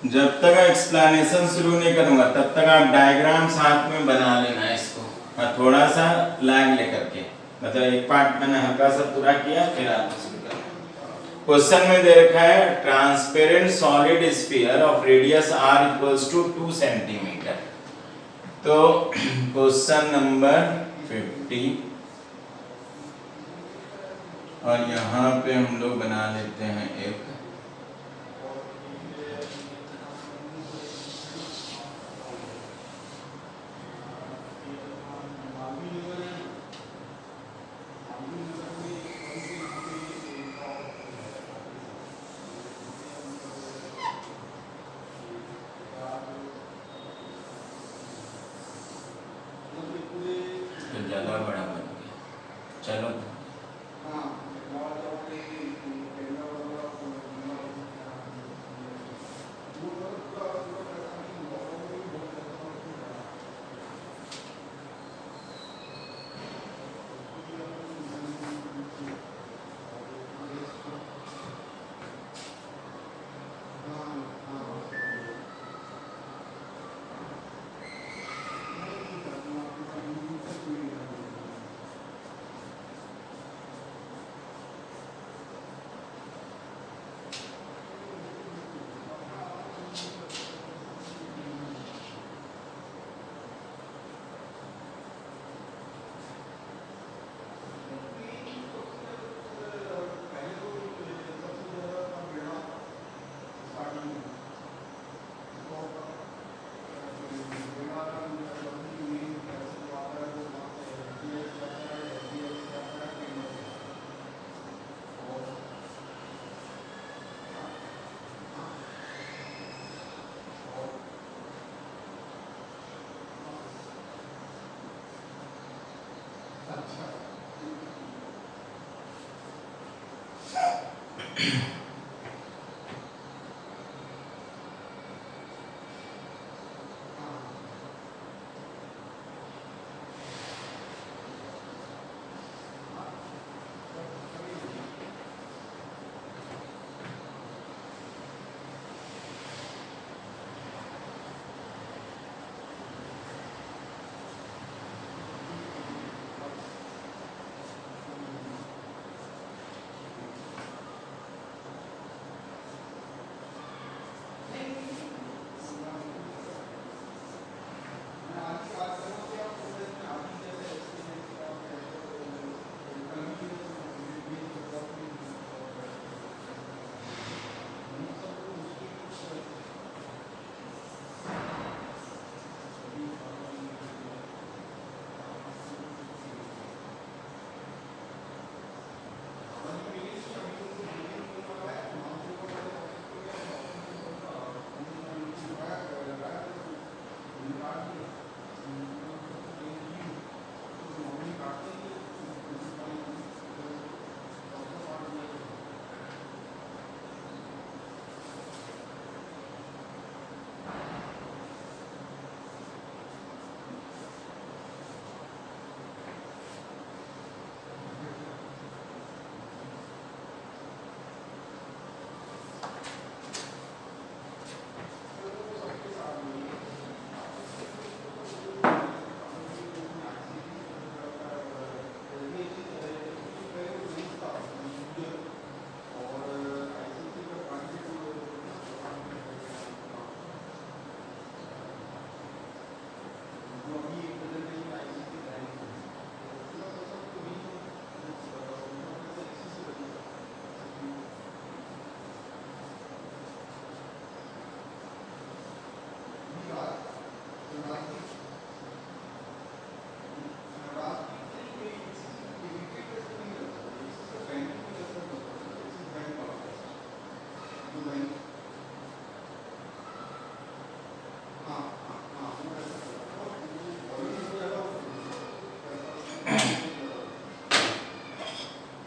जब तक एक्सप्लेनेशन शुरू नहीं करूंगा तब तक आप डायग्राम साथ में बना लेना इसको, और थोड़ा सा लैग लेकर के, मतलब एक पार्ट मैंने हल्का सा पूरा किया फिर आप शुरू करें। क्वेश्चन में दे रखा है transparent solid sphere of radius r equals to 2 centimetre. तो क्वेश्चन नंबर 50, और यहाँ पे हम लोग बना लेते हैं एक, ज्यादा बड़ा बन गया। चलो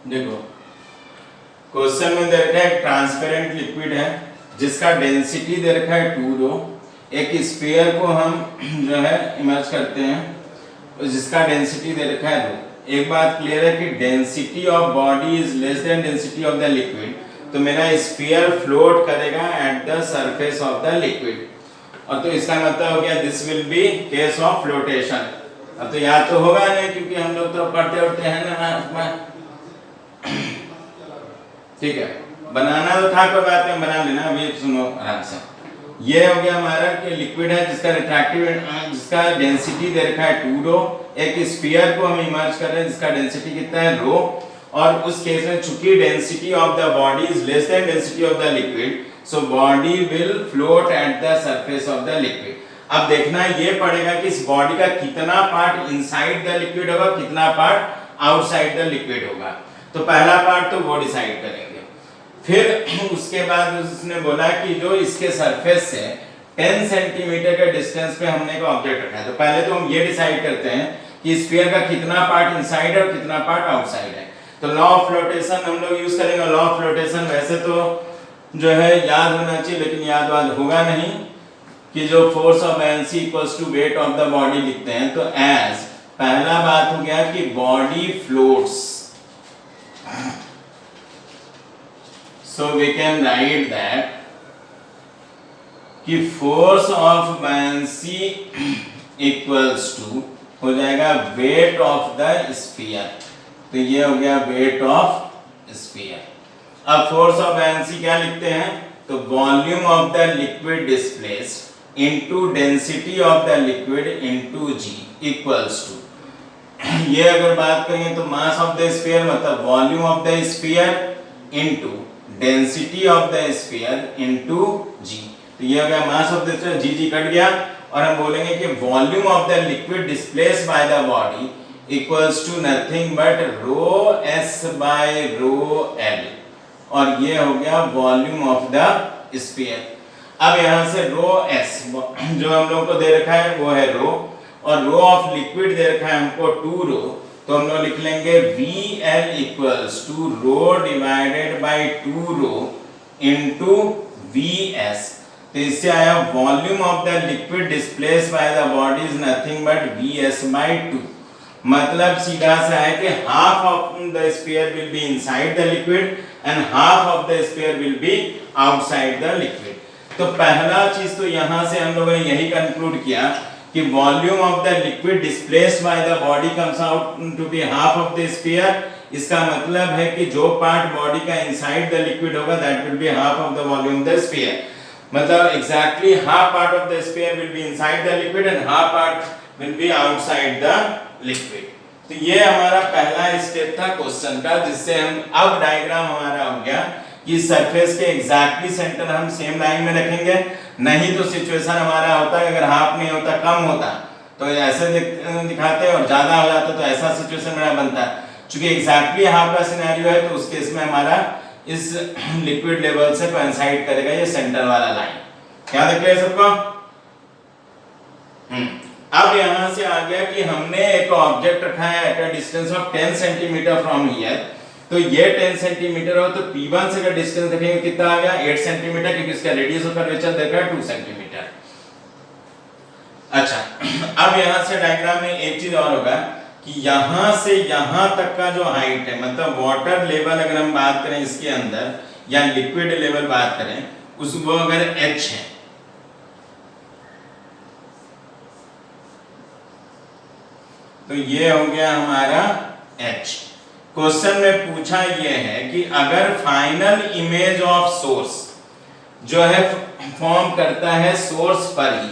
देखो क्वेश्चन में दे रखा है ट्रांसपेरेंट लिक्विड है जिसका डेंसिटी दे रखा है 2 रो। एक स्फीयर को हम जो है इमर्ज करते हैं जिसका डेंसिटी दे रखा है 2। एक बात क्लियर है कि density of body is less than density of the liquid, तो मेरा स्फीयर फ्लोट करेगा eight the surface of the liquid. और तो इसका मतलब हो गया this will B case of flotation. अब तो याद तो होगा नहीं क्योंकि हम लोग तो पढ़ते उठते हैं ना। ठीक है, बनाना तो था, कोई बात नहीं, बना लेना। अभी सुनो आराम से। ये हो गया हमारा कि लिक्विड है जिसका रिफ्रैक्टिव जिसका डेंसिटी दे रखा है 2 रो। एक स्फीयर को हम इमर्ज कर रहे हैं जिसका डेंसिटी कितना है रो। और उस केस में चूंकि density of the body is less than density of the liquid, so body will float eight the surface of the liquid. अब देखना ये पड़ेगा कि इस बॉडी का कितना पार्ट इनसाइड द लिक्विड होगा, कितना पार्ट आउटसाइड द लिक्विड होगा। तो पहला पार्ट तो वो डिसाइड करेंगे। फिर उसके बाद उसने बोला कि जो इसके सरफेस से 10 सेंटीमीटर के डिस्टेंस पे हमने को ऑब्जेक्ट रखा है। तो पहले तो हम ये डिसाइड करते हैं कि स्फीयर का कितना पार्ट इनसाइड है और कितना पार्ट आउटसाइड है। तो लॉ ऑफ फ्लोटेशन हम लोग यूज करेंगे। लॉ ऑफ फ्लोटेशन वैसे तो जो है याद होना चाहिए, लेकिन याद होगा नहीं कि जो फोर्स ऑफ एनसी equals to weight of the body लिखते हैं। तो एज पहला बात हो गया कि body floats, so we can write that कि force of buoyancy equals to हो जाएगा weight of the sphere। तो ये हो गया weight of sphere। अब force of buoyancy क्या लिखते हैं? तो volume of the liquid displaced into density of the liquid into g equals to, ये अगर बात करें तो mass of the sphere मतलब volume of the sphere into density of the sphere into g. तो ये हो गया mass of the sphere, g g cut गया। और हम बोलेंगे कि volume of the liquid displaced by the body equals to nothing but rho S by rho L. और ये हो गया वॉल्यूम ऑफ द स्फीयर। अब यहां से रो एस जो हम लोग को दे रखा है वो है रो, और रो ऑफ लिक्विड दे रखा है हमको 2 रो। तो हम लोग लिख लेंगे VL equals to rho divided by 2 rho into VS। तो इससे आया volume of the liquid displaced by the body is nothing but VS by 2। मतलब सीधा सा है कि half of the sphere will be inside the liquid and half of the sphere will be outside the liquid. तो पहला चीज तो यहां से हम लोगों ने यही कंक्लूड किया कि volume of the liquid displaced by the body comes out to be half of the sphere. इसका मतलब है कि जो पार्ट बॉडी का इनसाइड द लिक्विड होगा that will be half of the volume of the sphere. मतलब exactly half part of the sphere will be inside the liquid and half part will be outside the liquid. तो ये हमारा पहला step था question का, जिससे हम अब डायग्राम हमारा हो गया कि सरफेस के एग्जैक्टली सेंटर हम सेम लाइन में रखेंगे। नहीं तो सिचुएशन हमारा होता है अगर हाफ नहीं होता कम होता तो ऐसे दिखाते और ज्यादा हो जाता तो ऐसा सिचुएशन मेरा बनता है। चूंकि एग्जैक्टली हाफ का सिनेरियो है तो उस केस में हमारा इस लिक्विड लेवल से कोइंसाइड करेगा ये सेंटर वाला लाइन। क्या देख रहे हैं सबको? अब यहां से आ गया कि हमने एक ऑब्जेक्ट रखा है at a distance of 10 centimetre from here. तो ये 10 सेंटीमीटर हो तो P1 से का डिस्टेंस देखेंगे कितना आ गया 8 सेंटीमीटर, क्योंकि इसका रेडियस ऑफ कर्वेचर देखा है 2 सेंटीमीटर। अच्छा, अब यहां से डायग्राम में एक चीज और होगा कि यहां से यहां तक का जो हाइट है, मतलब वाटर लेवल अगर हम बात करें इसके अंदर या लिक्विड लेवल बात करें उसको अगर h है तो ये हो गया हमारा h। क्वेश्चन में पूछा यह है कि अगर फाइनल इमेज ऑफ सोर्स जो है फॉर्म करता है सोर्स पर ही,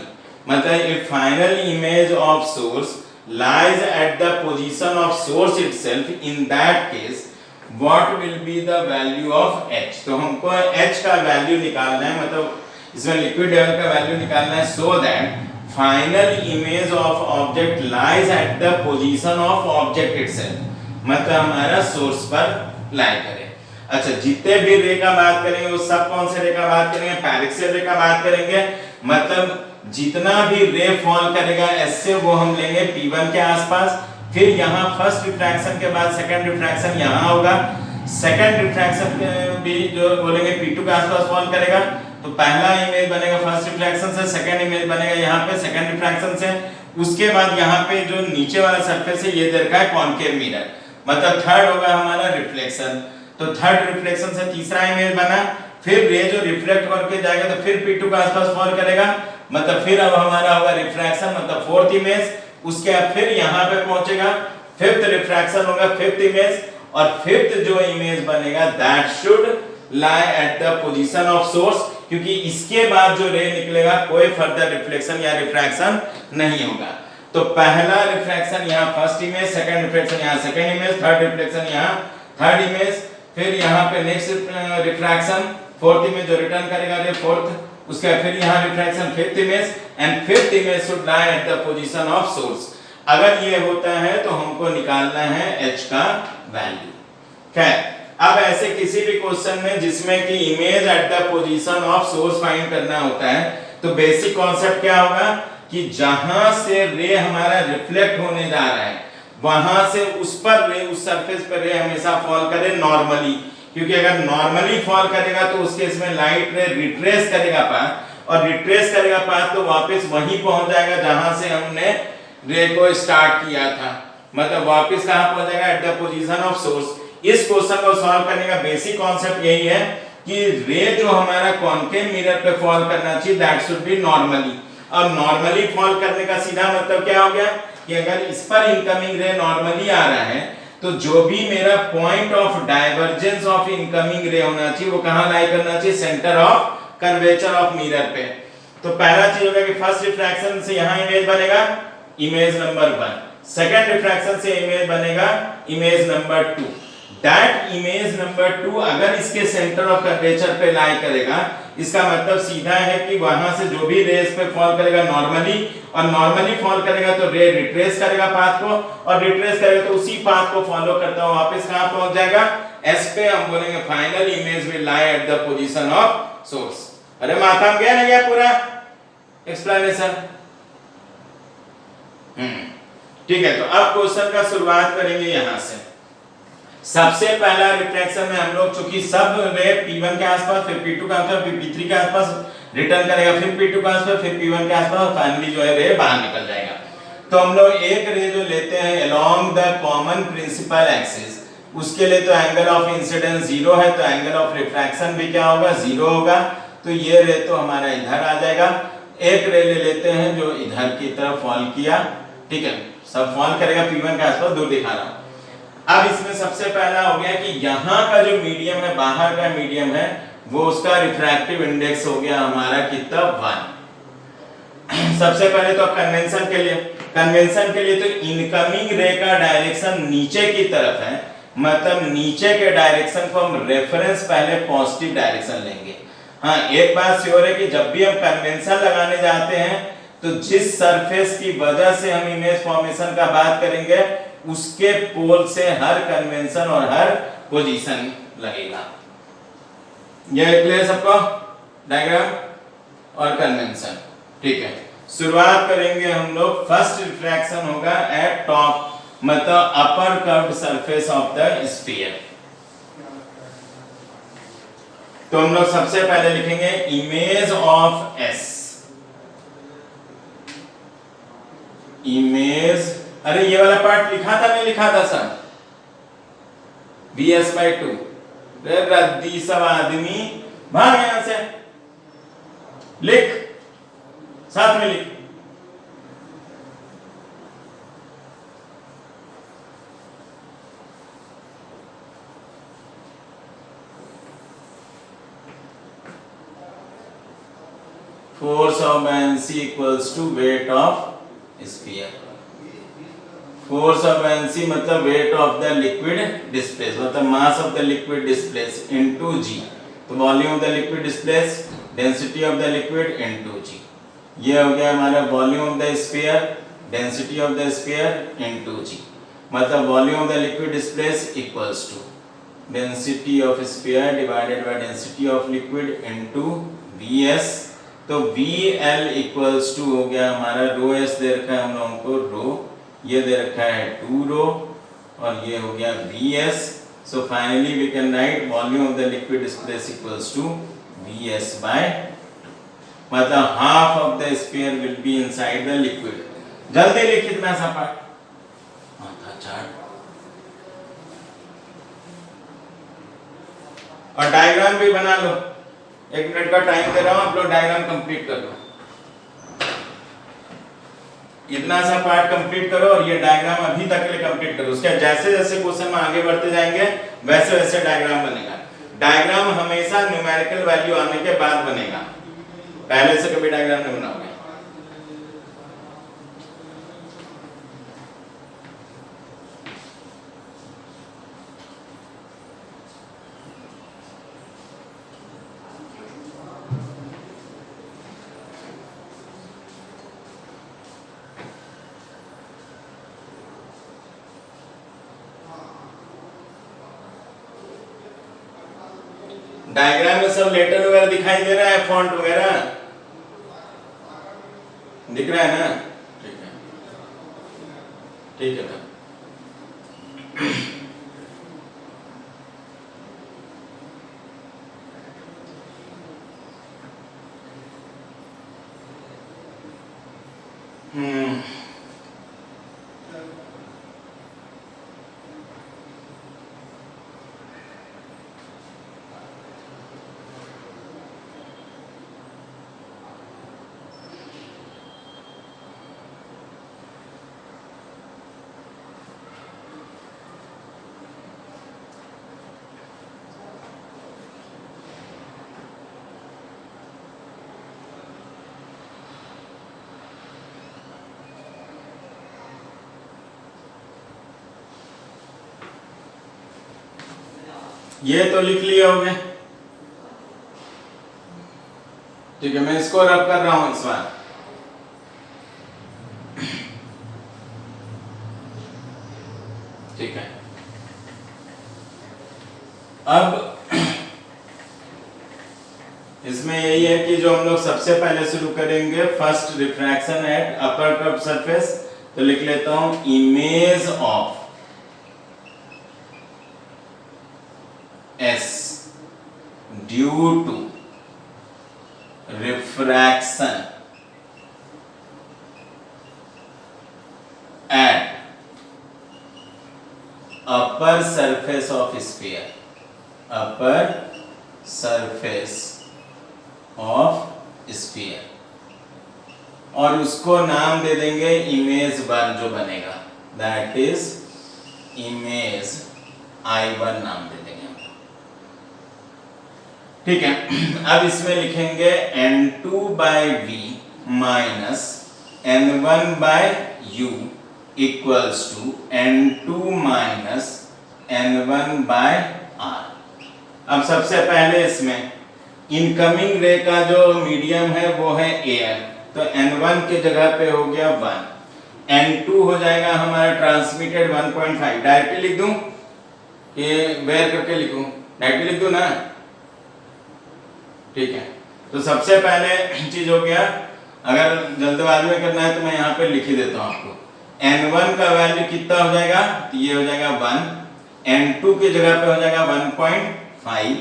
मतलब if final image of source lies at the position of source itself, in that case what will be the value of h। तो हमको h का वैल्यू निकालना है, मतलब इसमें लिक्विड लेवल का वैल्यू निकालना है, so that final image of object lies at the position of object itself, मतलब हमारा सोर्स पर लाई करे। अच्छा, जितने भी रे का बात करेंगे वो सब कौन से रे का बात करेंगे? पैरिक्सल रे का बात करेंगे। मतलब जितना भी रे फॉल करेगा एस से वो हम लेंगे P1 के आसपास। फिर यहाँ फर्स्ट रिफ्रैक्शन के बाद सेकंड रिफ्रैक्शन यहाँ होगा, सेकंड रिफ्रैक्शन भी जो बोलेंगे P2 के आसपास फॉल करेगा। तो पहला इमेज बनेगा फर्स्ट रिफ्रैक्शन से, सेकंड इमेज बनेगा यहाँ पे सेकंड रिफ्रैक्शन से। उसके बाद यहाँ पे जो नीचे वाला सरफेस है ये दे रखा है कॉनकेव मिरर, मतलब थर्ड होगा हमारा रिफ्लेक्शन। तो थर्ड रिफ्लेक्शन से तीसरा इमेज बना, फिर रे जो रिफ्लेक्ट करके जाएगा तो फिर P2 के आसपास फॉल करेगा, मतलब फिर अब हमारा होगा रिफ्रैक्शन, मतलब फोर्थ इमेज, उसके बाद फिर यहाँ पे पहुंचेगा, फिफ्थ रिफ्रैक्शन होगा, फिफ्थ इमेज, और फिफ्थ जो इमेज बनेगा that should lie at the position of source, क्योंकि इसके बाद जो रे निकलेगा कोई फर्दर रिफ्लेक्शन या रिफ्रैक्शन नहीं होगा। तो पहला रिफ्रैक्शन यहाँ फर्स्ट इमेज, सेकंड रिफ्लेक्शन यहाँ सेकंड इमेज, थर्ड रिफ्लेक्शन यहाँ थर्ड इमेज, फिर यहाँ पे नेक्स्ट रिफ्रैक्शन फोर्थ इमेज जो रिटर्न करेगा रे फोर्थ, उसके फिर यहाँ refraction fifth image, and fifth image should lie at the position of source. अगर ये होता है तो हमको निकालना है h का वैल्यू। खैर, अब ऐसे किसी भी क्वेश्चन में जिसमें कि image at the position of source find करना होता है, तो बेसिक कॉन्सेप्ट क्या होगा कि जहां से रे हमारा रिफ्लेक्ट होने जा रहा है वहां से उस पर रे, उस सरफेस पर रे हमेशा फॉल करे नॉर्मली, क्योंकि अगर नॉर्मली फॉल करेगा तो उसके इसमें लाइट रे रिट्रेस करेगा पाथ, और रिट्रेस करेगा पाथ तो वापस वहीं पहुंच जाएगा जहां से हमने रे को स्टार्ट किया था, मतलब वापस कहां पहुंच जाएगा at the position of source. इस क्वेश्चन को सॉल्व करने का बेसिक कॉन्सेप्ट यही है कि रे जो हमारा कॉन्केव मिरर पे फॉल करना चाहिए दैट शुड बी नॉर्मली। अब नॉर्मली फॉल करने का सीधा मतलब क्या हो गया कि अगर इस पर इनकमिंग रे नॉर्मली आ रहा है तो जो भी मेरा point of divergence of incoming रे होना चाहिए वो कहां लाई करना चाहिए, centre of curvature of mirror पे। तो पहला चीज होगा कि फर्स्ट रिफ्रैक्शन से यहां इमेज बनेगा इमेज नंबर 1, सेकंड रिफ्रैक्शन से इमेज बनेगा image number 2। That image number 2 अगर इसके सेंटर ऑफ कर्वेचर पे लाई करेगा, इसका मतलब सीधा है कि वहां से जो भी रे इस पे फॉल करेगा नॉर्मली, और नॉर्मली फॉल करेगा तो रे रिट्रेस करेगा पाथ को, और रिट्रेस करेगा तो उसी पाथ को फॉलो करता हुआ वापस कहां पहुंच जाएगा, एस पे। हम बोलेंगे final image will lie at the position of source. अरे माथा में गया ना गया पूरा एक्सप्लेनेशन? ठीक है, तो अब क्वेश्चन का शुरुआत करेंगे यहां से। सबसे पहला रिफ्लेक्शन में हम लोग चूंकि सब रे P1 के आसपास, फिर P2 के आसपास, फिर P3 के आसपास रिटर्न करेगा, फिर P2 के आसपास, फिर P1 के आसपास, और फाइनली जो है रे बाहर निकल जाएगा। तो हम लोग एक रे जो लेते हैं along the common principal axis, उसके लिए तो एंगल ऑफ इंसिडेंस 0 है, तो एंगल ऑफ रिफ्रैक्शन भी क्या होगा, 0 होगा। तो ये रे तो हमारा इधर आ जाएगा। एक रे ले लेते हैं जो इधर की तरफ फॉल किया, ठीक है, सब फॉल करेगा P1 के आसपास, दूर दिखा रहा हूं। अब इसमें सबसे पहला हो गया कि यहाँ का जो मीडियम है, बाहर का मीडियम है, वो उसका रिफ्रैक्टिव इंडेक्स हो गया हमारा कितना, 1। सबसे पहले तो कन्वेंशन के लिए तो इनकमिंग रे का डायरेक्शन नीचे की तरफ है, मतलब नीचे के डायरेक्शन को हम रेफरेंस पहले पॉजिटिव डायरेक्शन लेंगे। हाँ, एक बात श्योर है कि जब भी हम कन्वेंशन लगाने जाते हैं तो जिस सरफेस की वजह से हम इमेज फॉर्मेशन का बात करेंगे उसके पोल से हर कन्वेंशन और हर पोजीशन लगेगा। यह क्लियर सबको, डायग्राम और कन्वेंशन? ठीक है, शुरुआत करेंगे हम लोग। फर्स्ट रिफ्रैक्शन होगा एट टॉप, मतलब upper curved surface of the sphere. तो हम लोग सबसे पहले लिखेंगे इमेज ऑफ एस, इमेज, अरे ये वाला पार्ट लिखा था नहीं लिखा था सर, bs/2। रद्दी सब आदमी भाग यहां से, लिख, साथ में लिख। Force of buoyancy equals to weight of sphere. Force of buoyancy मतलब weight of the liquid displace, मतलब mass of the liquid displace into g। तो volume of the liquid displace, density of the liquid into g। ये हो गया हमारा volume of the sphere, density of the sphere into g, मतलब volume of the liquid displace equals to density of sphere divided by density of liquid into vs। तो VL equals to हो गया हमारा rho S दे रखा है हम लोगों को, रो ये दे रखा है 2 रो, और ये हो गया Vs। So finally we can write volume of the liquid displace equals to Vs/2, मतलब half of the sphere will be inside the liquid. जल्दी लिख कितना सा पार्ट, माथा चाट। और डायग्राम भी बना लो, 1 मिनट का टाइम दे रहा हूं, आप लोग डायग्राम कंप्लीट कर लो। इतना सा पार्ट कंप्लीट करो और ये डायग्राम अभी तक के लिए कंप्लीट करो। उसके जैसे जैसे क्वेश्चन में आगे बढ़ते जाएंगे वैसे वैसे डायग्राम बनेगा। डायग्राम हमेशा न्यूमेरिकल वैल्यू आने के बाद बनेगा, पहले से कभी डायग्राम नहीं बनाओगे। डायग्राम में सब लेटर वगैरह दिखाई दे रहा है, फॉन्ट वगैरह दिख रहा है ना? ठीक है, ठीक है। ये तो लिख लिए होंगे, ठीक है। मैं इसको रब कर रहा हूं इस बार। ठीक है, अब इसमें यही है कि जो हम लोग सबसे पहले शुरू करेंगे, first refraction at upper curve surface, तो लिख लेता हूं image of S due to refraction at upper surface of sphere, upper surface of sphere, और उसको नाम दे देंगे इमेज 1 जो बनेगा, दैट इज इमेज I1 नाम दे देंगे। ठीक है, अब इसमें लिखेंगे N2 by V minus N1 by U equals to N2 minus N1 by R। अब सबसे पहले इसमें इनकमिंग रे का जो मीडियम है वो है एयर, तो N1 के जगह पे हो गया 1, N2 हो जाएगा हमारा ट्रांसमिटेड 1.5। डायरेक्टली लिख दूं कि वेयर करके लिखूं? डायरेक्टली लिख दूं ना? ठीक है, तो सबसे पहले चीज हो गया, अगर जल्दबाजी में करना है तो मैं यहाँ पे लिख ही देता हूँ आपको। N1 का वैल्यू कितना हो जाएगा? तो ये हो जाएगा 1, N2 की जगह पे हो जाएगा 1.5।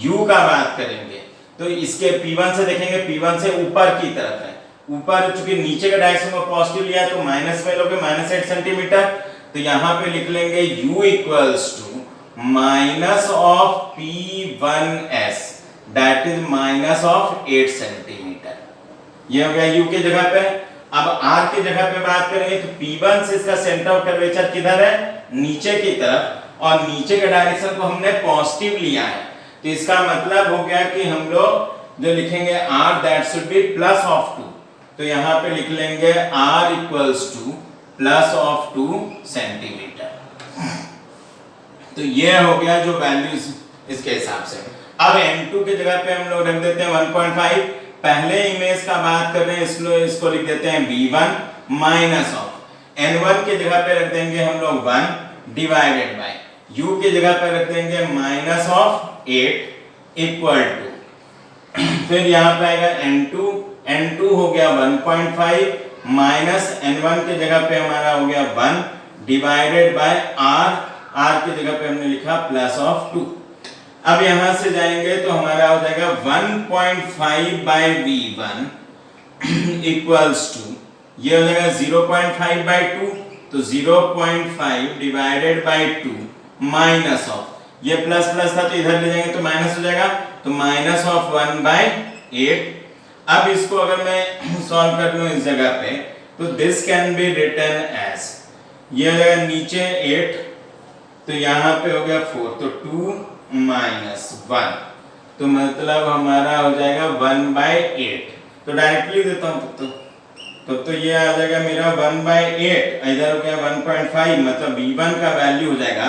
U का बात करेंगे तो इसके P1 से देखेंगे, P1 से ऊपर की तरफ है, ऊपर चूंकि नीचे का डायरेक्शन को पॉजिटिव लिया तो माइनस में लोगे, -8 सेंटीमीटर, तो यहाँ पे लिख लेंगे U equals to minus of P1S, that is minus of 8 centimetre. ये हो गया U की जगह पे। अब R की जगह पे बात करेंगे तो P1 से इसका सेंटर ऑफ कर्वेचर किधर है? नीचे की तरफ, और नीचे के डायरेक्शन को हमने पॉजिटिव लिया है, तो इसका मतलब हो गया कि हम लोग जो लिखेंगे R that should be plus of 2, तो यहाँ पे लिख लेंगे R equals two plus of 2 centimetre. तो ये हो गया जो वैल्यूज इसके हिसाब से। अब N2 की जगह पे हम लोग रख देते हैं 1.5। पहले इमेज का बात कर रहे हैं, इसको लिख देते हैं V1 माइनस ऑफ N1 की जगह पे रख देंगे हम लोग 1 डिवाइडेड बाय U की जगह पे रख देंगे माइनस ऑफ 8 इक्वल टू, फिर यहाँ पे आएगा N2 हो गया 1.5 माइनस N1 की जगह पे हमारा हो गया 1 डिवाइडेड बाय R की जगह पे हमने लिखा प्लस ऑफ 2। अब यहां से जाएंगे तो हमारा हो जाएगा 1.5 बाई V1 इक्वल्स टू, ये हो जाएगा 0.5 बाई 2, तो 0.5 डिवाइडेड बाई 2 माइनस ऑफ, ये प्लस प्लस था तो इधर ले जाएंगे तो माइनस हो जाएगा, तो माइनस ऑफ 1/8। अब इसको अगर मैं सॉल्व कर लूं इस जगह पे, तो this can be written as, ये हो जाएगा नीचे 8 तो यहाँ पे हो गया 4, तो 2 - 1, तो मतलब हमारा हो जाएगा 1/8। तो डायरेक्टली देता हूँ तो ये आ जाएगा मेरा 1/8, इधर हो गया 1.5, मतलब V1 का वैल्यू हो जाएगा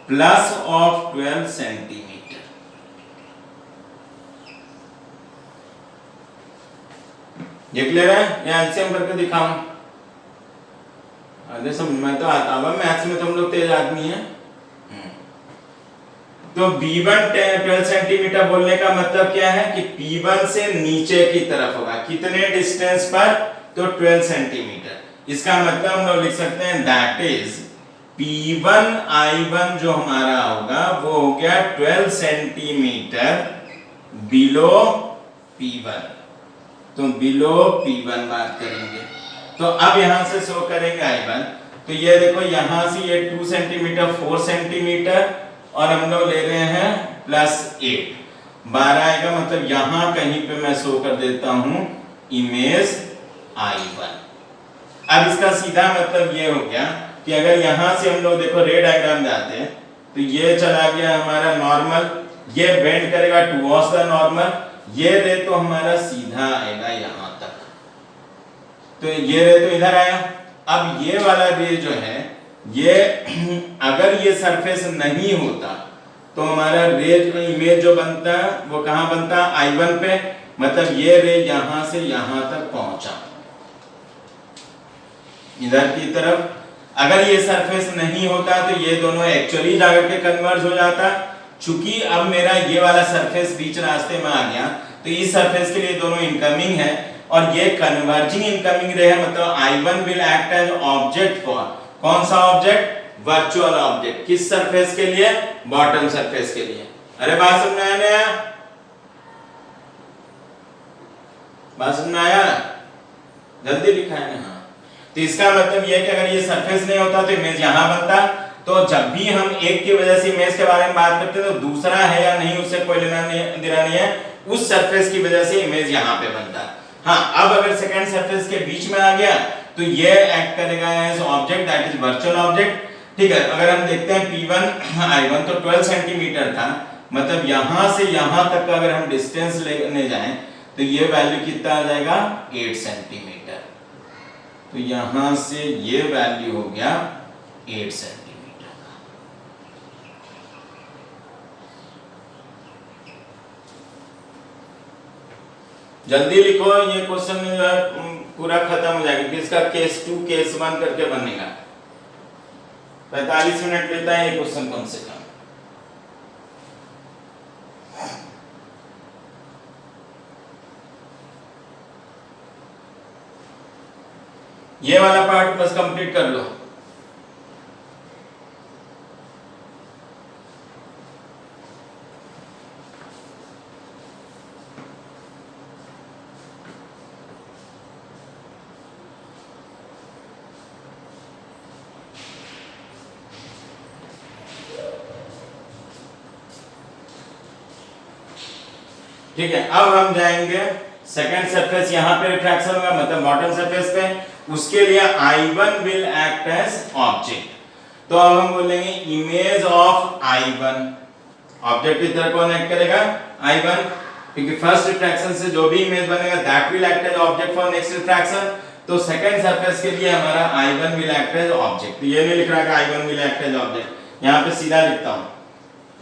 प्लस ऑफ 12 सेंटीमीटर। ये क्लियर है? या एलसीएम करके दिखाऊं? अरे समझ में तो आता होगा, मैथ्स में तो हम लोग तेज आदमी हैं। तो B1 12 सेंटीमीटर बोलने का मतलब क्या है कि P1 से नीचे की तरफ होगा, कितने डिस्टेंस पर? तो 12 सेंटीमीटर। इसका मतलब हम लोग लिख सकते हैं दैट इज P1 I1 जो हमारा होगा वो हो गया 12 सेंटीमीटर बिलो P1, तो बिलो P1 बात करेंगे। तो अब यहां से शो करेंगे I1, तो ये देखो यहां से ये 2 सेंटीमीटर 4 सेंटीमीटर और हम लोग ले रहे हैं +8, 12 आएगा, मतलब यहां कहीं पे मैं शो कर देता हूं इमेज I1। अब इसका सीधा मतलब ये हो गया कि अगर यहां से हम लोग देखो रे डायग्राम जाते हैं तो ये चला गया हमारा नॉर्मल, ये बेंड करेगा टुवर्ड्स द नॉर्मल, ये रे तो हमारा सीधा आएगा यहां तक, तो ये रे तो इधर आया। अब ये वाला रे जो है ये अगर ये सरफेस नहीं होता तो हमारा रे इमेज जो बनता है वो कहां बनता है? I1 पे, मतलब ये रे यहां से यहां तक पहुंचा इधर की तरफ। अगर ये सरफेस नहीं होता तो ये दोनों एक्चुअली जाकर के कन्वर्ज हो जाता। चूंकि अब मेरा ये वाला सरफेस बीच रास्ते में आ गया तो इस सरफेस के लिए दोनों इनकमिंग है और ये कन्वर्जिंग इनकमिंग रे है, मतलब I1 will act as object for, कौन सा ऑब्जेक्ट? Virtual object. किस सरफेस के लिए? बॉटम सरफेस के लिए। अरे बात समझ में आया? बात समझ में आया? जल्दी लिखा है ना? हाँ। तो इसका मतलब यह कि अगर ये सरफेस नहीं होता तो इमेज यहां बनता। तो जब भी हम एक की वजह से इमेज के बारे में बात करते हैं तो दूसरा है या नहीं उससे कोई लेना देना नहीं है, उस सरफेस की वजह से इमेज यहां पे बनता। हाँ, अब अगर सेकंड सरफेस के बीच में आ गया तो ये एक्ट करेगा as object, that is virtual object. ठीक है, अगर हम देखते हैं P1 I1 तो 12 सेंटीमीटर था, मतलब यहां से यहां तक का अगर हम डिस्टेंस लेने जाएं तो ये वैल्यू कितना आ जाएगा? 8 सेंटीमीटर। तो यहां से ये वैल्यू हो गया 8 सेंटीमीटर का। जल्दी लिखो, ये क्वेश्चन पूरा खत्म हो जाएगा, किसका केस 2 केस 1 करके बनेगा। 45 मिनट लेता है ये क्वेश्चन कम से कम। ये वाला पार्ट बस कंप्लीट कर लो। ठीक है, अब हम जाएंगे सेकंड सरफेस, यहां पे रिफ्रैक्शन होगा मतलब बॉटम सरफेस पे, उसके लिए I1 will act as object. तो अब हम बोलेंगे इमेज ऑफ I1, ऑब्जेक्ट की तरह कौन एक्ट करेगा? I1, क्योंकि फर्स्ट रिफ्रैक्शन से जो भी इमेज बनेगा that will act as object for next refraction. तो सेकंड सरफेस के लिए हमारा I1 will act as object. तो ये नहीं लिख रहा है I1 will act as object, यहां पे सीधा लिखता हूं।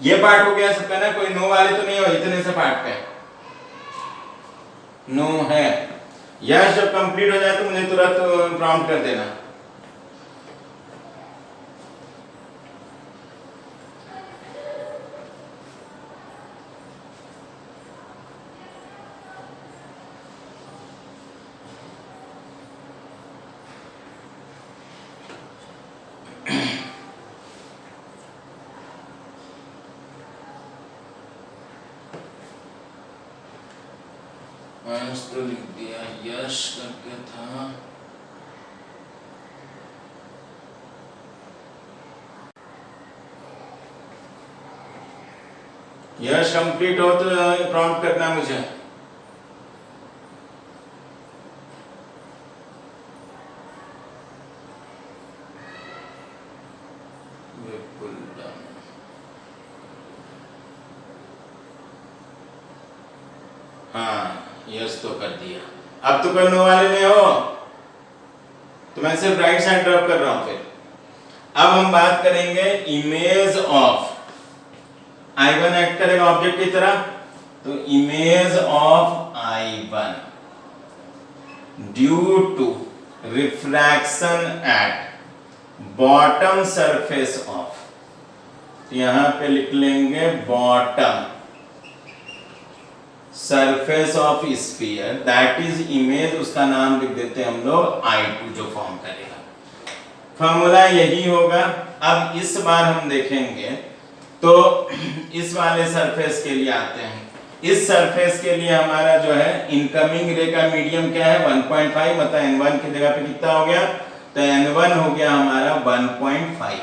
ये पार्ट हो गया सबका ना, कोई नो वाले तो नहीं हो इतने से पार्ट पे? नो है। यह जब कंप्लीट हो जाए तो मुझे तुरंत प्रॉम्प्ट कर देना। तो लिख दिया यश करके था। यश कंप्लीट हो तो प्रॉम्प्ट करना मुझे। हाँ यस तो कर दिया। अब तो करने वाले नहीं हो तो मैं सिर्फ राइट साइड ड्रॉप कर रहा हूं। फिर अब हम बात करेंगे इमेज ऑफ I1 एक्ट करेगा ऑब्जेक्ट की तरह, तो image of I1 due to refraction at bottom surface of, यहां पे लिख लेंगे bottom surface of sphere, that is image, उसका नाम लिख देते हैं हम लोग I2 जो फॉर्म करेगा। फॉर्मूला यही होगा। अब इस बार हम देखेंगे तो इस वाले सरफेस के लिए आते हैं। इस सरफेस के लिए हमारा जो है इनकमिंग रे का मीडियम क्या है 1.5, मतलब n1 की जगह पे कितना हो गया, तो n1 हो गया हमारा 1.5।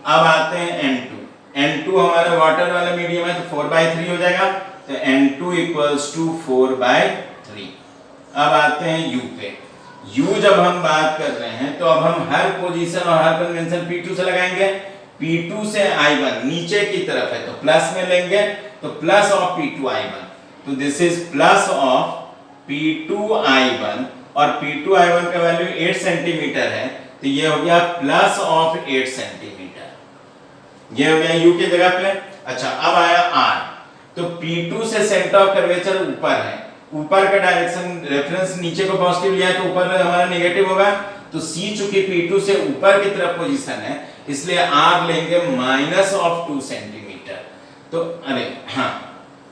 अब आते हैं n2, n2 हमारा वाटर वाला मीडियम है तो 4/3 हो जाएगा, तो n2 इक्वल्स टू 4/3। अब आते हैं u पे। u जब हम बात कर रहे हैं तो अब हम हर पोजीशन और हर कन्वेंशन P2 से लगाएंगे। P2 से I1 नीचे की तरफ है तो प्लस में लेंगे, तो प्लस ऑफ P2 I1, तो this is plus of P2 I1, और P2 I1 का वैल्यू 8 सेंटीमीटर है, तो ये हो गया प्लस ऑफ 8 सेंटीमीटर, ये हो गया u की जगह पे। अच्छा अब आया r, तो P2 से सेंटर ऑफ कर्वेचर ऊपर है, ऊपर का डायरेक्शन रेफरेंस नीचे को पॉजिटिव लिया है तो ऊपर हमारा नेगेटिव होगा, तो C चूंकि P2 से ऊपर की तरफ पोजीशन है इसलिए R लेंगे माइनस ऑफ 2 सेंटीमीटर, तो अरे हाँ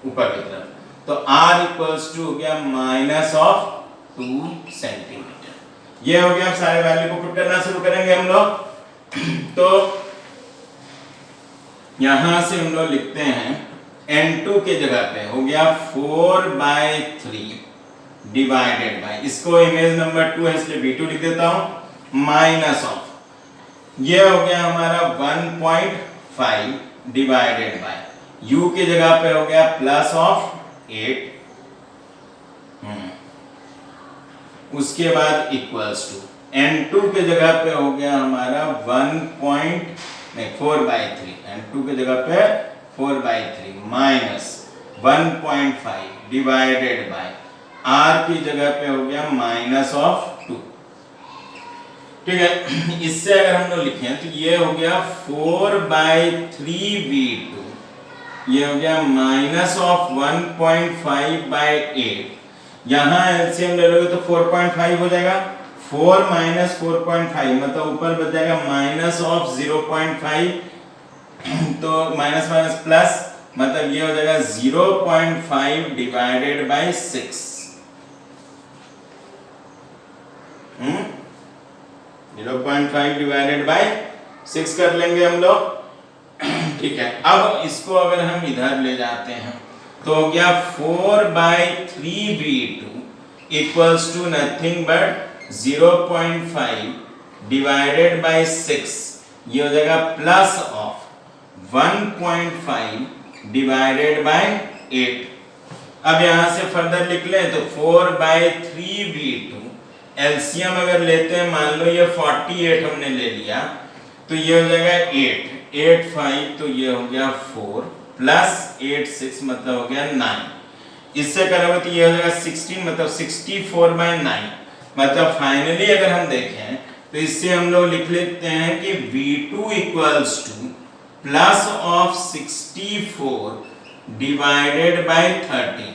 ऊपर की तरफ, तो R इक्वल्स टू हो गया माइनस ऑफ 2 सेंटीमीटर। ये हो गया। अब सारे वैल्यू को पुट करना शुरू करेंगे हम लोग। तो यहां से हम लोग लिखते हैं n2 के जगह पे हो गया 4/3 डिवाइडेड बाय, इसको इमेज नंबर 2 है इसलिए v2 लिख देता हूं, माइनस ऑफ, ये हो गया हमारा 1.5 डिवाइडेड बाय, u की जगह पे हो गया प्लस ऑफ 8, उसके बाद इक्वल्स टू n2 के जगह पे हो गया हमारा 4/3, n2 के जगह पे 4/3 माइनस 1.5 डिवाइडेड बाय, r की जगह पे हो गया माइनस ऑफ 2। ठीक है, इससे अगर हम लोग लिखें तो ये हो गया 4/3v2, ये हो गया माइनस ऑफ 1.5/8, यहां एलसीएम ले लोगे तो 4.5 हो जाएगा, 4 माइनस 4.5 मतलब ऊपर बच जाएगा माइनस ऑफ 0.5, तो माइनस माइनस प्लस मतलब ये हो जाएगा 0.5 डिवाइडेड बाय 6, 0.5 डिवाइडेड बाय 6 कर लेंगे हम लोग। ठीक है, अब इसको अगर हम इधर ले जाते हैं तो हो गया 4/3v2 equals to nothing but 0.5 divided by 6, ये हो जाएगा प्लस ऑफ 1.5 डिवाइडेड बाय 8। अब यहां से फर्दर लिख लें तो 4/3v2 एलसीएम अगर लेते हैं, मान लो ये 48 हमने ले लिया तो ये हो जाएगा 8 5, तो ये हो गया 4 प्लस 8 6 मतलब हो गया 9, इससे करोगे तो ये हो जाएगा 16 मतलब 64/9, मतलब फाइनली अगर हम देखें तो इससे हम लोग लिख लेते हैं कि v2 equals two plus of 64 divided by 30।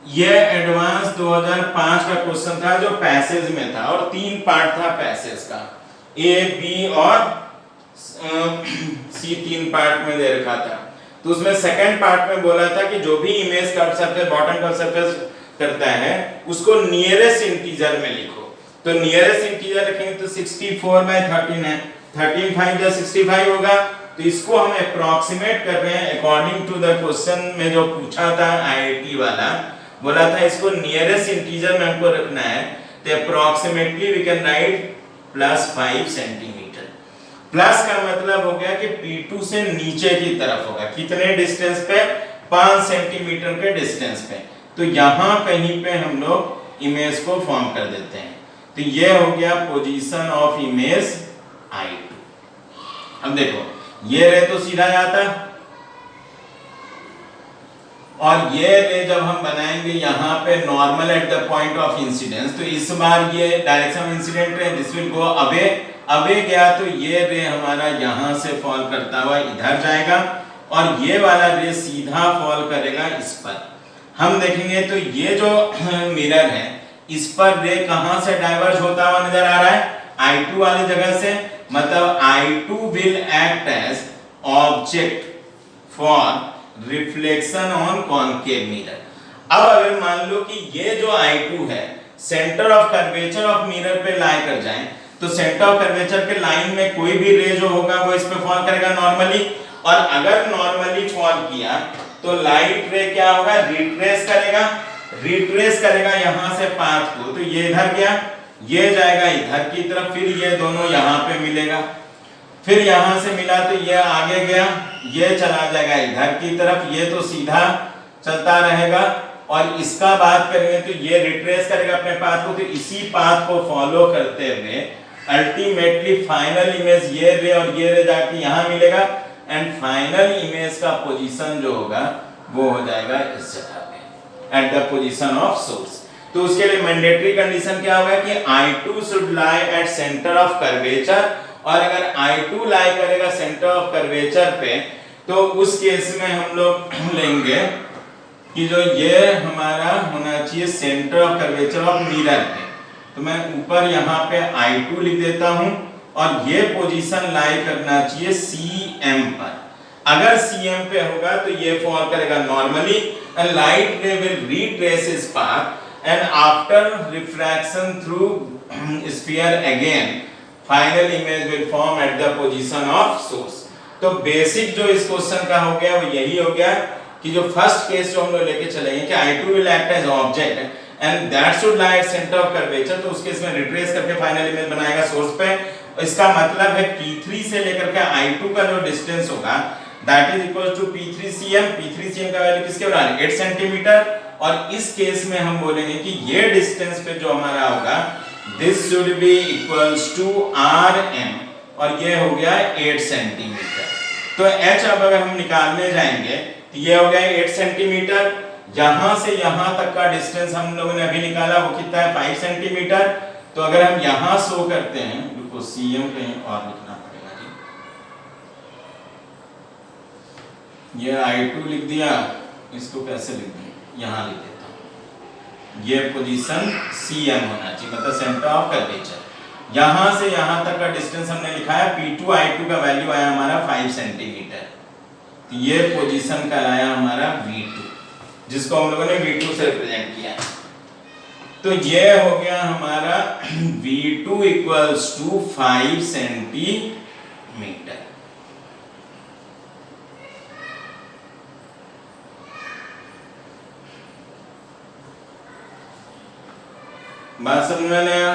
ये एडवांस 2005 का क्वेश्चन था जो पैसेज में था, और 3 पार्ट था पैसेज का, ए बी और सी 3 पार्ट में दे रखा था। तो उसमें सेकंड पार्ट में बोला था कि जो भी image curve surface bottom curve surface करता है उसको नियरेस्ट इंटीजर में लिखो, तो नियरेस्ट इंटीजर रखेंगे तो 64/13 है, 13 5 जो 65 होगा, तो इसको हम अप्रोक्सीमेट कर रहे हैं अकॉर्डिंग टू द क्वेश्चन में जो पूछा था आईआईटी वाला, बोला था इसको नियरेस्ट इंटीजर में हमको रखना है, तो approximately we can write +5 centimetre. Plus का मतलब हो गया कि P2 से नीचे की तरफ होगा, कितने डिस्टेंस पे, 5 सेंटीमीटर के डिस्टेंस पे। तो यहां कहीं पे हम लोग इमेज को फॉर्म कर देते हैं। तो ये हो गया पोजीशन ऑफ इमेज I2। अब देखो ये रे तो सीधा जाता, और ये रे जब हम बनाएंगे यहाँ पे normal at the point of incidence, तो इस बार ये direction of incident ray this will go away, away गया तो ये रे हमारा यहाँ से फॉल करता हुआ इधर जाएगा, और ये वाला रे सीधा फॉल करेगा इस पर। हम देखेंगे तो ये जो मिरर है इस पर रे कहां से डाइवर्ज होता हुआ नजर आ रहा है, I2 वाली जगह से, मतलब I2 will act as object for reflection on concave mirror. अब अगर मान लो कि ये जो I2 है centre of curvature of mirror पे लाई कर जाए, तो सेंटर ऑफ कर्वेचर के लाइन में कोई भी रे जो होगा वो इस पे फॉल करेगा नॉर्मली, और अगर नॉर्मली फॉल किया तो लाइट रे क्या होगा, रिट्रेस करेगा, रिट्रेस करेगा यहां से पाथ को, तो ये इधर गया, ये जाएगा इधर की तरफ, फिर ये दोनों यहां पे मिलेगा, फिर यहां से मिला तो ये आगे गया, ये चला जाएगा इधर की तरफ, ये तो सीधा चलता रहेगा, और इसका बात करेंगे तो ये रिट्रेस करेगा अपने पाथ को, तो इसी पाथ को फॉलो करते हुए अल्टीमेटली फाइनल इमेज ये रे और ये रे जाके यहां मिलेगा, एंड फाइनल इमेज का पोजीशन जो होगा वो हो जाएगा इस जगह पे at the position of source. तो उसके लिए मैंडेटरी कंडीशन क्या होगा कि I2 should lie at centre of curvature, और अगर I2 लाई करेगा सेंटर ऑफ कर्वेचर पे तो उस केस में हम लोग लेंगे कि जो ये हमारा होना चाहिए centre of curvature of mirror पे, तो मैं ऊपर यहाँ पे I2 लिख देता हूं, और ये पोजीशन लाई करना चाहिए CM पर। अगर CM पे होगा तो ये फॉल करेगा नॉर्मली, एंड लाइट रे will retrace its path, and after refraction through sphere again final image will form at the position of source. तो बेसिक जो इस क्वेश्चन का हो गया वो यही हो गया कि जो फर्स्ट केस जो हम लोग लेके चलेंगे कि I2 will act as object and that should lie at centre of curvature, तो उसके इसमें रिट्रेस करके फाइनल इमेज बनाएगा सोर्स पे। इसका मतलब है P3 से लेकर के I2 का जो डिस्टेंस होगा that is equal to P3cm। P3cm का वैल्यू किसके बराबर है, 8 सेंटीमीटर, और इस केस में हम बोलेंगे कि ये डिस्टेंस पे जो हमारा होगा this should be equals to Rm, और ये हो गया 8 सेंटीमीटर। तो h अब अगर हम निकालने जाएंगे तो ये हो गया 8 सेंटीमीटर, यहां से यहां तक का डिस्टेंस हम लोगों ने अभी निकाला वो कितना है, 5 सेंटीमीटर। तो अगर हम यहां शो करते हैं, रुको CM कहीं और लिखना पड़ेगा जी, ये I2 लिख दिया, इसको कैसे लिख दें, यहां लिख देता हूं, ये पोजीशन CM होना चाहिए, मतलब सेंटर ऑफ कर्वेचर। यहां से यहां तक का डिस्टेंस हमने लिखा है, P2 I2 का वैल्यू आया हमारा 5 सेंटीमीटर, तो ये पोजीशन कहलाया हमारा V2, जिसको हम लोगों ने V2 से रिप्रेजेंट किया। तो ये हो गया हमारा V2 इक्वल्स टू 5 सेंटीमीटर। बात समझ में नहीं आया?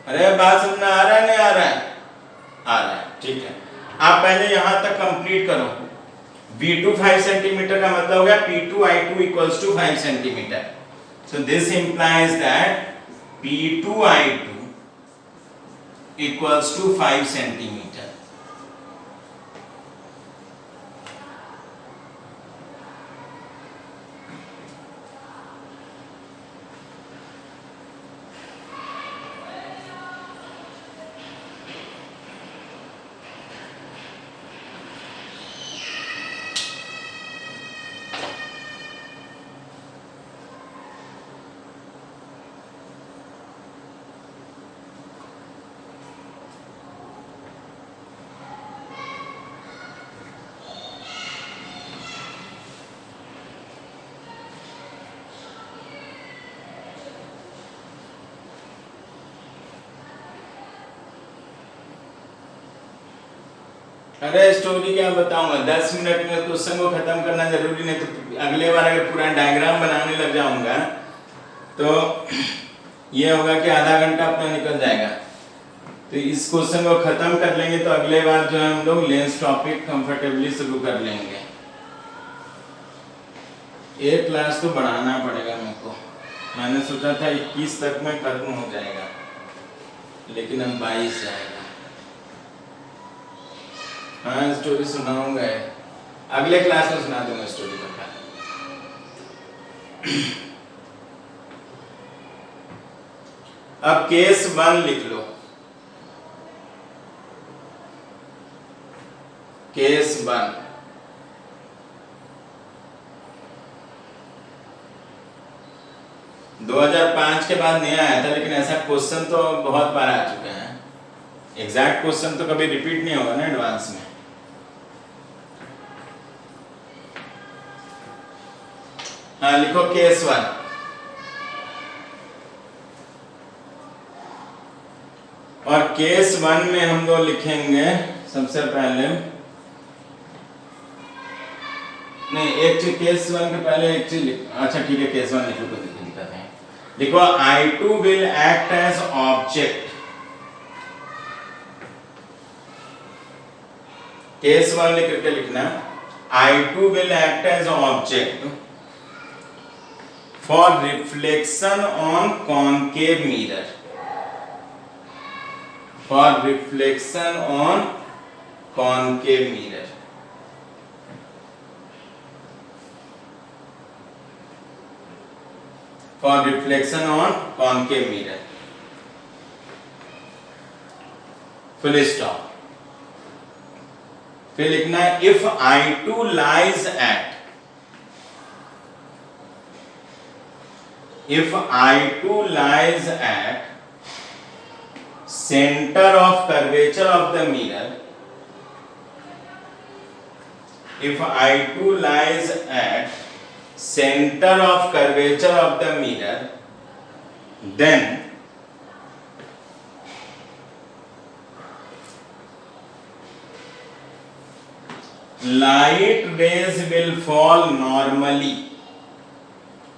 अरे बात समझ में आ रहा है, नहीं आ रहा है? आ रहा है, ठीक है। आप पहले यहां तक कंप्लीट करो। V2 5 सेंटीमीटर का मतलब हो गया P2 I2 equals to 5 centimetre. So this implies that P2 I2 equals to 5 centimeter. अरे स्टोरी क्या बताऊंगा, 10 मिनट में क्वेश्चन को खत्म करना जरूरी नहीं, तो अगले बार अगर पूरा डायग्राम बनाने लग जाऊंगा तो ये होगा कि आधा घंटा अपना निकल जाएगा। तो इस क्वेश्चन को खत्म कर लेंगे तो अगले बार जो है हम लोग लेंस टॉपिक कंफर्टेबली शुरू कर लेंगे। एक क्लास तो बढ़ाना पड़ेगा मेरे को, मैंने सोचा था 21 तक में खत्म हो जाएगा, लेकिन अब 22 जाएगा। हाँ स्टोरी सुनाऊंगा, अगले क्लास में सुना दूंगा स्टोरी बता। अब केस 1 लिख लो। केस 1 2005 के बाद नया आया था, लेकिन ऐसा क्वेश्चन तो बहुत बार आ चुके हैं। एग्जैक्ट क्वेश्चन तो कभी रिपीट नहीं होगा ना एडवांस में। हाँ लिखो केस 1। और केस 1 में हम लोग लिखेंगे सबसे पहले, नहीं एक चीज केस 1 के पहले एक चीज अच्छा ठीक है केस 1 लिखो, कोई दिक्कत नहीं। लिखो I2 will act as object। Case 1 लिख करके लिखना I2 will act as object for reflection on concave mirror। For reflection on concave mirror। For reflection on concave mirror। Full stop। फिर लिखना है if I2 lies at, if I2 lies at center of curvature of the mirror, if I2 lies at center of curvature of the mirror, then light rays will fall normally।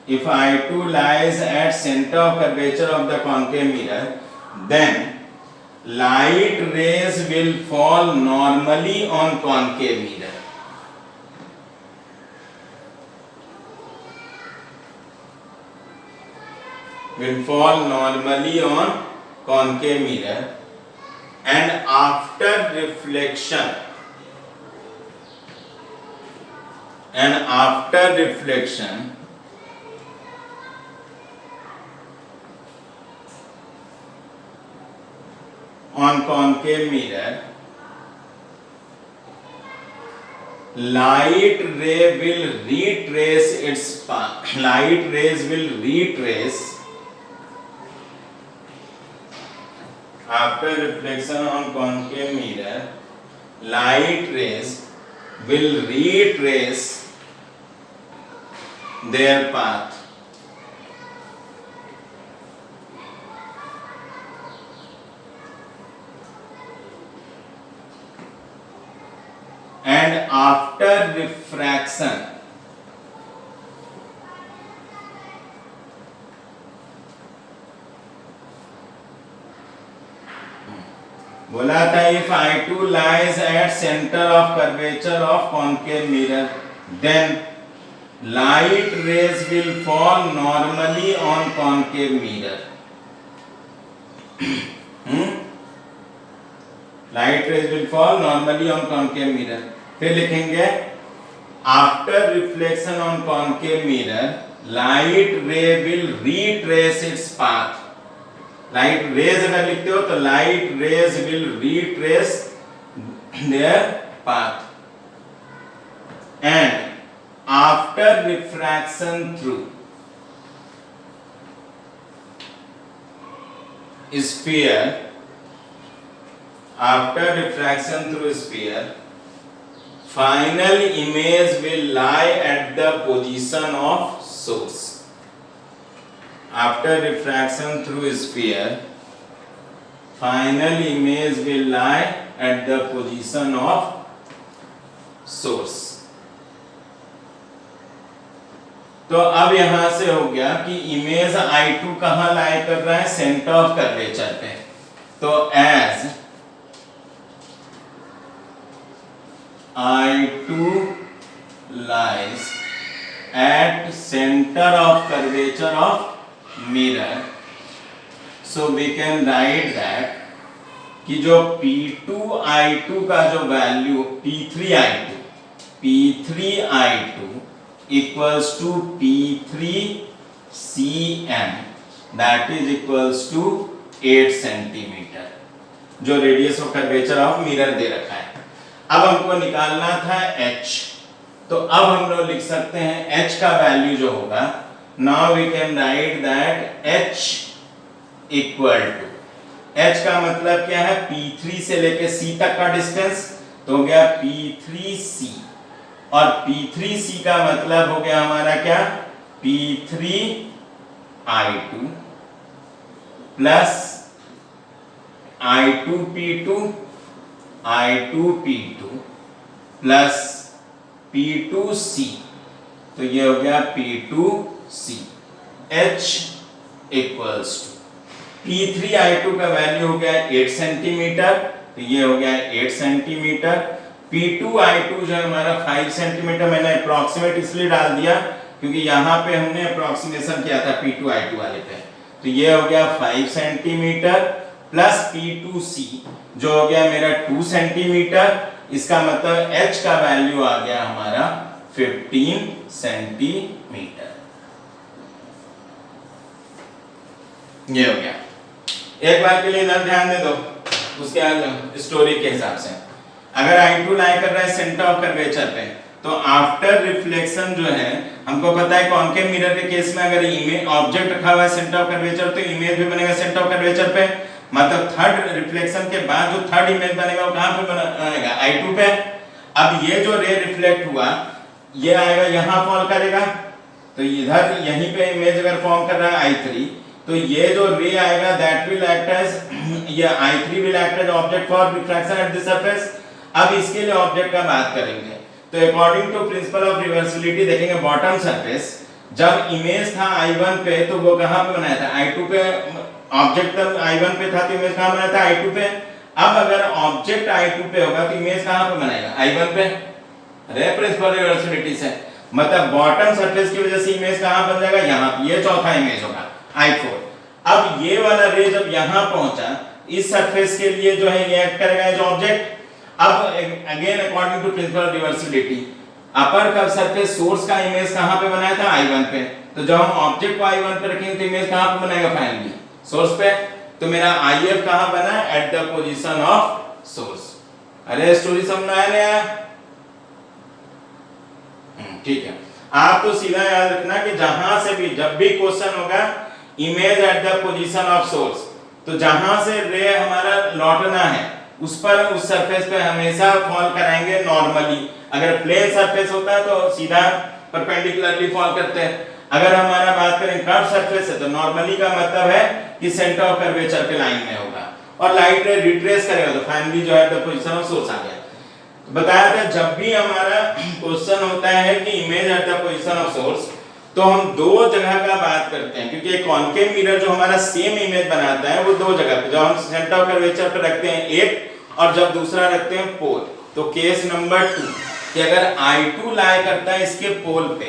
If I2 lies at center of curvature of the concave mirror, then light rays will fall normally on concave mirror। Will fall normally on concave mirror, and after reflection, on concave mirror, light ray will retrace its path। Light rays will retrace after reflection on concave mirror, light rays will retrace their path and after refraction, बोला था if I2 lies at center of curvature of concave mirror, then light rays will fall normally on concave mirror। Light rays will fall normally on concave mirror। फिर लिखेंगे after reflection on concave mirror, light ray will retrace its path। Light rays अगर लिखते हो तो light rays will retrace there path and after refraction through sphere, after refraction through sphere, final image will lie at the position of source. After refraction through sphere, final image will lie at the position of source। तो अब यहां से हो गया कि image I2 कहां लाई कर रहा है, सेंटर ऑफ कर्वेचर पे। तो as I2 lies at center of curvature of mirror, so we can write that कि जो P2I2 का जो value P3I2 equals to P3CM, that is equals to 8 centimetre, जो radius of curvature of mirror दे रखा है। अब हमको निकालना था H, तो अब हम लोग लिख सकते हैं H का वैल्यू जो होगा, now we can write that H equal to, H का मतलब क्या है, P3 से लेके C तक का डिस्टेंस, तो हो गया P3C, और P3C का मतलब हो गया हमारा क्या, P3I2 plus I2P2 plus P2C, तो ये हो गया P2C। H equals to P3I2 का वैल्यू हो गया 8 सेंटीमीटर, तो ये हो गया 8 सेंटीमीटर। P2I2 जो है हमारा 5 सेंटीमीटर, मैंने अप्रोक्सीमेट इसलिए डाल दिया क्योंकि यहाँ पे हमने अप्रोक्सीमेशन किया था P2I2 वाले पे, तो ये हो गया 5 सेंटीमीटर प्लस P2C जो हो गया मेरा 2 सेंटीमीटर, इसका मतलब H का वैल्यू आ गया हमारा 15 सेंटीमीटर। ये हो गया। एक बार के लिए इधर ध्यान दे दो, उसके बाद स्टोरी के हिसाब से, अगर I2 लाई कर रहा है सेंटर ऑफ कर्वेचर पे, तो आफ्टर रिफ्लेक्शन जो है हमको पता है कॉनकेव मिरर के केस में अगर इमेज ऑब्जेक्ट रखा हुआ है सेंटर ऑफ कर्वेचर, तो इमेज भी बनेगा सेंटर ऑफ कर्वेचर पे, मतलब थर्ड रिफ्लेक्शन के बाद जो थर्ड इमेज बनेगा वो कहां पे बनेगा, I2 पे। अब ये जो रे रिफ्लेक्ट हुआ ये आएगा यहां फॉल करेगा, तो इधर यहीं पे इमेज अगर फॉर्म कर रहा है I3, तो ये जो रे आएगा दैट विल एक्ट एज, ये I3 will act as object for refraction at the surface. अब इसके लिए ऑब्जेक्ट का बात करेंगे, तो according to principle of reversibility देखेंगे बॉटम सरफेस जब इमेज था I1 पे तो वो कहां पे बनाया था, I2 पे, ऑब्जेक्ट तब I1 पे था तो इमेज कहां बनाया था, I2 पे। अब अगर ऑब्जेक्ट I2 पे होगा तो इमेज कहां पे बनाएगा, I1 पे, अरे प्रिंसिपल रिवर्सिबिलिटी से, मतलब बॉटम सरफेस की वजह से इमेज कहां बन जाएगा, यहां, ये चौथा इमेज होगा I4। अब ये वाला रे जब यहां पहुंचा इस सरफेस के लिए जो है ये एक्ट करेगा एज ऑब्जेक्ट। अब again according to principle of reversibility upper curve surface source का इमेज कहां पे बनाया था, I1 पे, तो जब हम ऑब्जेक्ट को I1 पे रखेंगे तो इमेज कहां पे बनाएगा, फाइनली सोर्स पे, तो मेरा IF कहां बना, at the position of source. अरे स्टोरी समझ में आया ना, ठीक है। आप तो सीधा याद रखना कि जहां से भी जब भी क्वेश्चन होगा image at the position of source, तो जहां से रे हमारा लौटना है उस पर, उस सरफेस पे हमेशा फॉल कराएंगे नॉर्मली। अगर प्लेन सरफेस होता है तो सीधा परपेंडिकुलरली फॉल करते हैं, अगर हमारा बात करें कर्व सरफेस है तो नॉर्मली का मतलब है कि सेंटर ऑफ कर्वेचर के लाइन में होगा, और लाइट रे रिट्रेस करेगा तो फाइनली जो है द पोजीशन ऑफ सोर्स आ गया। तो बताया था जब भी हमारा क्वेश्चन होता है कि image at the position of source, तो हम दो जगह का बात करते हैं, क्योंकि एक कॉनकेव मिरर जो हमारा सेम इमेज बनाता है वो दो जगह पे, जब हम सेंटर ऑफ कर्वेचर पे रखते हैं एक, और जब दूसरा रखते हैं पोल। तो केस नंबर 2 कि अगर I2 लाई करता है इसके पोल पे,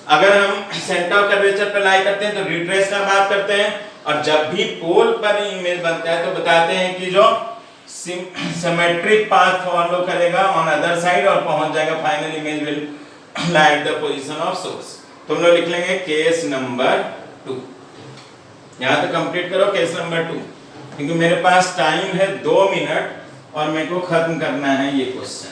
अगर हम सेंटर ऑफ कर्वेचर पे लाई करते हैं तो रिट्रेस का बात करते हैं, और जब भी पोल पर इमेज बनता है तो बताते हैं कि जो सिमेट्रिक पाथ फॉलो करेगा ऑन अदर साइड और पहुंच जाएगा final image will lie at the position of source. तो हम लोग लिख लेंगे केस नंबर 2, यहां तक कंप्लीट करो केस नंबर 2, क्योंकि मेरे पास टाइम है 2 मिनट और मेरे को खत्म करना है ये क्वेश्चन।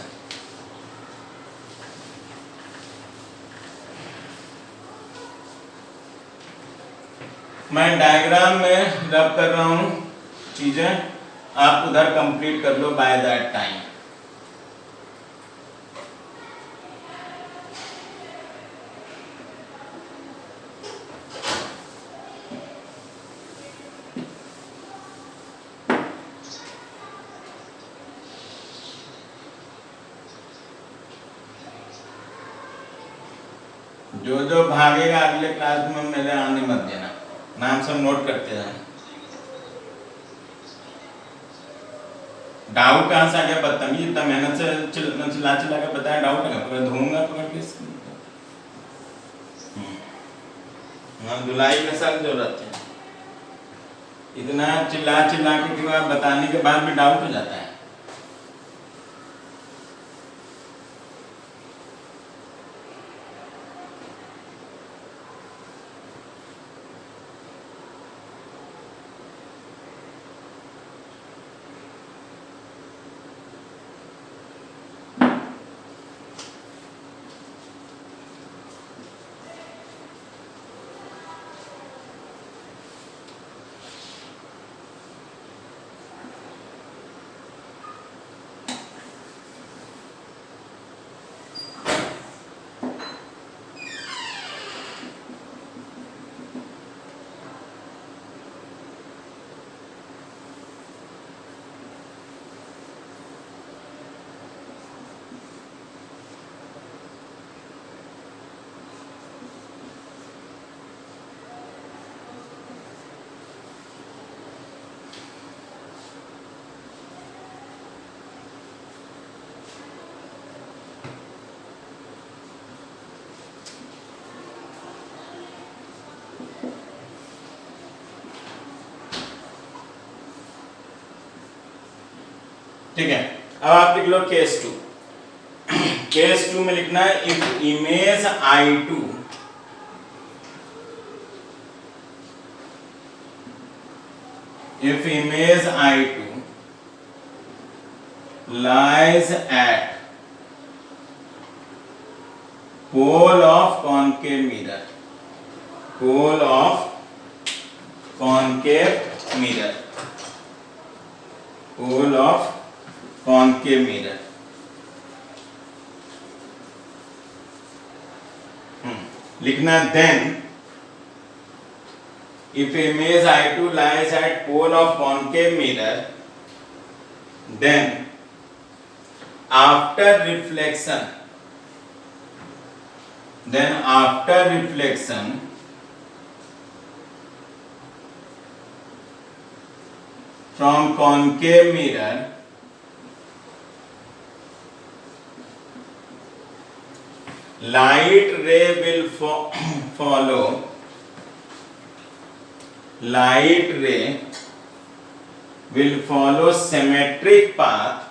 मैं डायग्राम में रब कर रहा हूं चीजें, आप उधर कंप्लीट कर लो बाय दैट टाइम। जो जो भागेगा अगले क्लास में मेरे आने मत देना, नाम सब नोट करते जाना। डाउट कहाँ से आ गया? बदतमीज, इतना मेहनत से चिल्ला चिल्ला के बताया, डाउट है पकड़ धोऊंगा पकड़ के इसको। हाँ, धुलाई में सख्त जरूरत है। इतना चिल्ला चिल्ला के बताने के बाद भी डाउट हो जाता है। ठीक है, अब आप लिख लो केस 2। केस 2 में लिखना है if image I2 lies at pole of concave mirror, pole of concave mirror, pole of concave mirror। लिखना then if image I2 lies at pole of concave mirror, then after reflection from concave mirror, light ray will follow symmetric path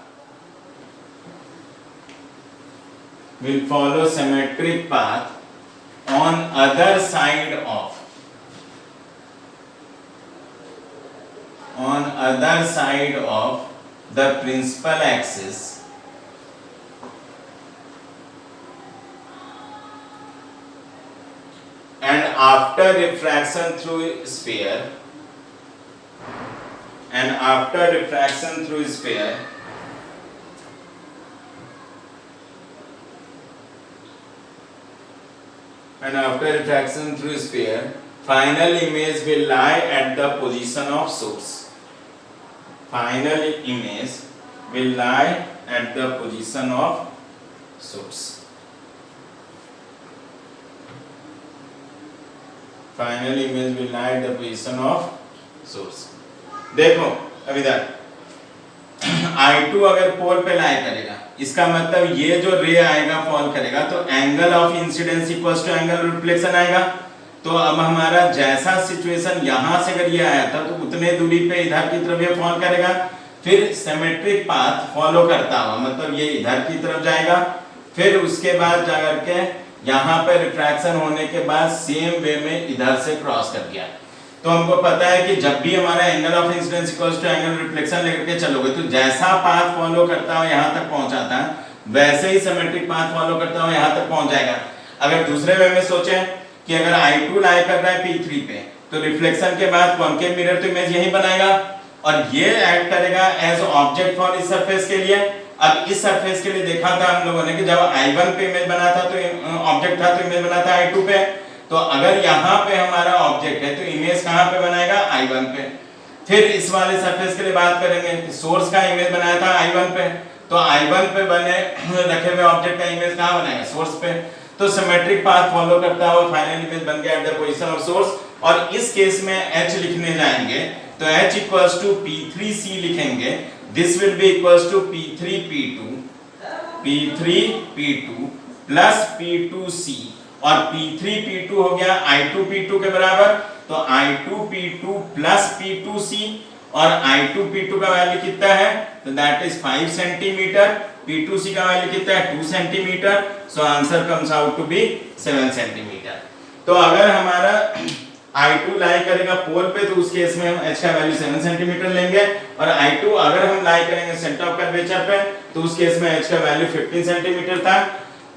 on other side of the principal axis, and after refraction through sphere final image will lie at the position of source, final image will lie at the position of source, final image will lie at the position of source। देखो अब इधर I2 अगर पोल पे लाई करेगा, इसका मतलब ये जो रे आएगा फॉल करेगा तो angle of incidence equals to angle reflection आएगा। तो अब हमारा जैसा सिचुएशन यहां से अगर ये आया था तो उतने दूरी पे इधर की तरफ ये फॉल करेगा, फिर सिमेट्रिक पाथ फॉलो करता हुआ मतलब ये इधर की तरफ जाएगा, फिर उसके बाद जाकर के यहाँ पे रिफ्रैक्शन होने के बाद सेम वे में इधर से क्रॉस कर दिया। तो हमको पता है कि जब भी हमारा angle of incidence equals to angle reflection लेकर के चलोगे तो जैसा पाथ फॉलो करता हुआ यहाँ तक पहुंचाता है वैसे ही सिमेट्रिक पाथ फॉलो करता हुआ यहाँ तक पहुंच जाएगा। अगर दूसरे वे में सोचें कि अगर I2 लाई कर रहा है P3 पे तो रिफ्लेक्शन के बाद कॉन्केव मिरर तो इमेज यही बनाएगा और ये एक्ट करेगा एज ऑब्जेक्ट फॉर इस सरफेस के लिए। अब इस सरफेस के लिए देखा था हम लोगों ने कि जब I1 पे इमेज बना था तो ऑब्जेक्ट था तो इमेज बना था I2 पे, तो अगर यहाँ पे हमारा ऑब्जेक्ट है तो इमेज कहाँ पे बनाएगा I1 पे। फिर इस वाले सरफेस के लिए बात करेंगे कि सोर्स का इमेज बनाया था I1 पे, तो I1 पे बने रखे हुए ऑब्जेक्ट का इमेज कहाँ बनाएगा सोर्स पे। तो सिमेट्रिक पाथ फॉलो करता हुआ फाइनल इमेज बन गया at the position of source. और इस केस में H लिखने जाएंगे तो H इक्वल्स टू P3C लिखेंगे, this will be equals to P3P2 plus P2C, और P3P2 हो गया I2P2 के बराबर, तो I2P2 प्लस P2C, और I2P2 का वैल्यू कितना है, तो दैट इज 5 सेंटीमीटर, P2C का वैल्यू कितना है 2 centimetre, so answer comes out to be 7 centimetre. तो अगर हमारा I2 लाई करेगा पोल पे तो उस केस में हम H का वैल्यू 7 सेंटीमीटर लेंगे, और I2 अगर हम लाई करेंगे सेंटर ऑफ कर्वेचर पे तो उस केस में H का वैल्यू 15 सेंटीमीटर था।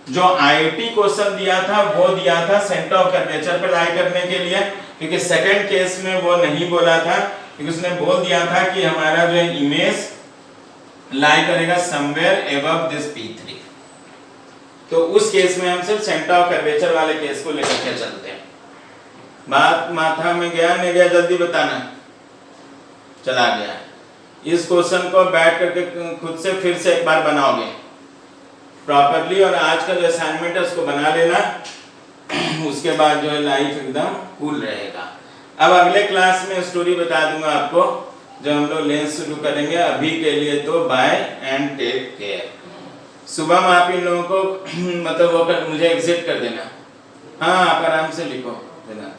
जो IIT क्वेश्चन दिया था वो दिया था सेंटर ऑफ कर्वेचर पे लाई करने के लिए, क्योंकि सेकंड केस में वो नहीं बोला था, क्योंकि उसने बोल दिया था कि हमारा जो इमेज लाई करेगा समवेयर अबव दिस P3, तो उस केस में हम सिर्फ सेंटर ऑफ कर्वेचर वाले केस को लेकर के चलते हैं। बात माथा में गया नहीं गया, जल्दी बताना। चला गया। इस क्वेश्चन को बैठ करके खुद से फिर से एक बार बनाओगे प्रॉपरली, और आज का जो असाइनमेंट है उसको बना लेना, उसके बाद जो है लाइफ एकदम कूल रहेगा। अब अगले क्लास में स्टोरी बता दूंगा आपको जब हम लोग लेंस शुरू करेंगे। अभी के लिए तो बाय एंड टेक केयर। सुबह में आप इन लोगों को मतलब वो मुझे एग्जिट कर देना। हाँ, आप आराम से लिखो देना।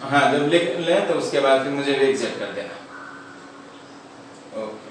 हाँ, जब लिख लें तो उसके बाद फिर मुझे एग्जिट कर देना। ओके।